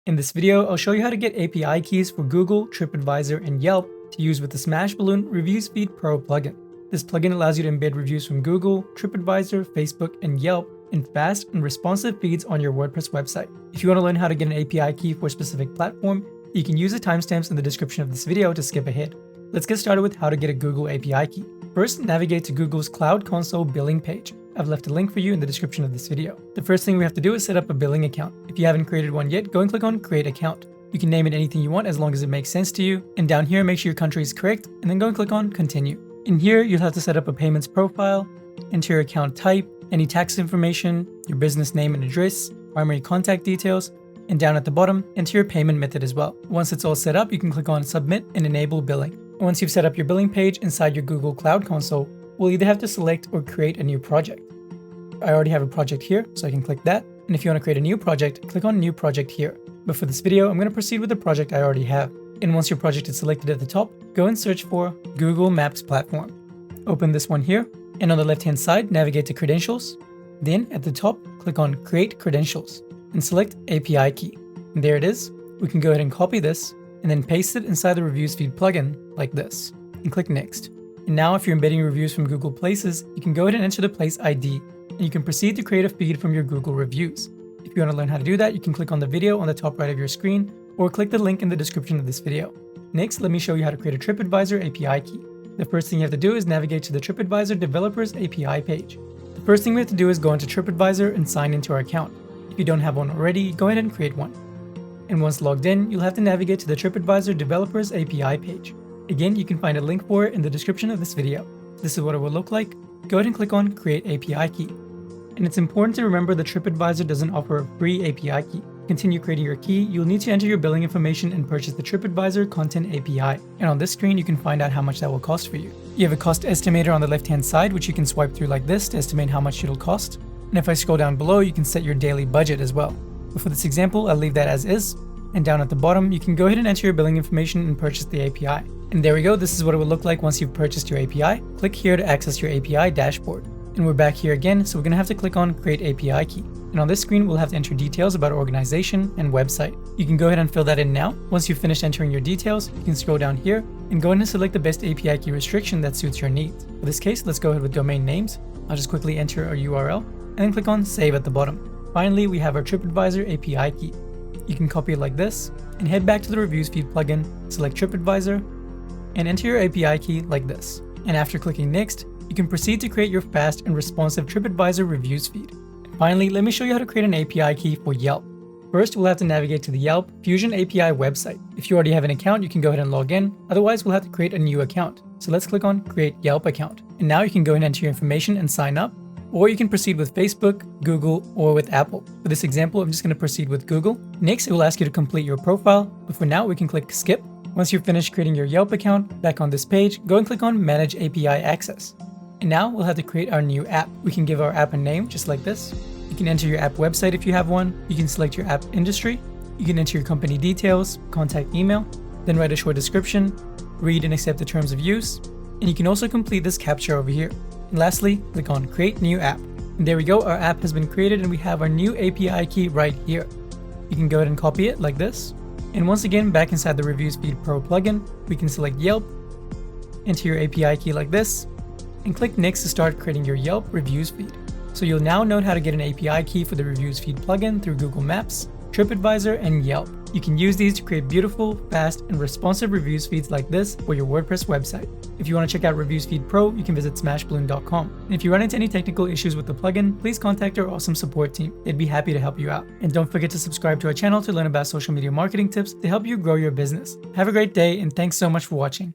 In this video, I'll show you how to get API keys for Google, Tripadvisor, and Yelp to use with the Smashballoon Reviews Feed Pro plugin. This plugin allows you to embed reviews from Google, Tripadvisor, Facebook, and Yelp in fast and responsive feeds on your WordPress website. If you want to learn how to get an API key for a specific platform, you can use the timestamps in the description of this video to skip ahead. Let's get started with how to get a Google API key. First, navigate to Google's Cloud Console billing page. I've left a link for you in the description of this video. The first thing we have to do is set up a billing account. If you haven't created one yet, go and click on Create Account. You can name it anything you want as long as it makes sense to you. And down here, make sure your country is correct, and then go and click on Continue. In here, you'll have to set up a payments profile, enter your account type, any tax information, your business name and address, primary contact details, and down at the bottom, enter your payment method as well. Once it's all set up, you can click on Submit and enable billing. Once you've set up your billing page inside your Google Cloud Console, we'll either have to select or create a new project. I already have a project here, so I can click that. And if you want to create a new project, click on New Project here. But for this video, I'm going to proceed with the project I already have. And once your project is selected at the top, go and search for Google Maps Platform. Open this one here, and on the left-hand side, navigate to Credentials. Then at the top, click on Create Credentials and select API Key. And there it is. We can go ahead and copy this and then paste it inside the Reviews Feed plugin like this and click Next. And now if you're embedding reviews from Google Places, you can go ahead and enter the place ID and you can proceed to create a feed from your Google reviews. If you want to learn how to do that, you can click on the video on the top right of your screen or click the link in the description of this video. Next, let me show you how to create a Tripadvisor API key. The first thing you have to do is navigate to the Tripadvisor Developers API page. The first thing we have to do is go into Tripadvisor and sign into our account. If you don't have one already, go ahead and create one. And once logged in, you'll have to navigate to the Tripadvisor Developers API page. Again, you can find a link for it in the description of this video. This is what it will look like. Go ahead and click on Create API Key. And it's important to remember that Tripadvisor doesn't offer a free API key. To continue creating your key, you'll need to enter your billing information and purchase the Tripadvisor Content API. And on this screen, you can find out how much that will cost for you. You have a cost estimator on the left-hand side, which you can swipe through like this to estimate how much it'll cost. And if I scroll down below, you can set your daily budget as well. But for this example, I'll leave that as is. And down at the bottom, you can go ahead and enter your billing information and purchase the API. And there we go, this is what it will look like once you've purchased your API. Click here to access your API dashboard. And we're back here again, so we're going to have to click on Create API Key. And on this screen, we'll have to enter details about our organization and website. You can go ahead and fill that in now. Once you've finished entering your details, you can scroll down here and go ahead and select the best API key restriction that suits your needs. For this case, let's go ahead with domain names. I'll just quickly enter a URL and then click on Save at the bottom. Finally, we have our Tripadvisor API key. You can copy it like this and head back to the Reviews Feed plugin, select Tripadvisor, and enter your API key like this. And after clicking Next, you can proceed to create your fast and responsive Tripadvisor reviews feed. And finally, let me show you how to create an API key for Yelp. First, we'll have to navigate to the Yelp Fusion API website. If you already have an account, you can go ahead and log in. Otherwise, we'll have to create a new account. So let's click on Create Yelp Account. And now you can go ahead and enter your information and sign up. Or you can proceed with Facebook, Google, or with Apple. For this example, I'm just going to proceed with Google. Next, it will ask you to complete your profile. But for now, we can click Skip. Once you've finished creating your Yelp account, back on this page, go and click on Manage API Access. And now we'll have to create our new app. We can give our app a name just like this. You can enter your app website if you have one. You can select your app industry. You can enter your company details, contact email, then write a short description, read and accept the terms of use. And you can also complete this captcha over here. And lastly, click on Create New App. And there we go, our app has been created and we have our new API key right here. You can go ahead and copy it like this. And once again, back inside the Reviews Feed Pro plugin, we can select Yelp, enter your API key like this, and click Next to start creating your Yelp reviews feed. So you'll now know how to get an API key for the Reviews Feed plugin through Google Maps, Tripadvisor, and Yelp. You can use these to create beautiful, fast, and responsive reviews feeds like this for your WordPress website. If you want to check out Reviews Feed Pro, you can visit smashballoon.com. And if you run into any technical issues with the plugin, please contact our awesome support team. They'd be happy to help you out. And don't forget to subscribe to our channel to learn about social media marketing tips to help you grow your business. Have a great day, and thanks so much for watching.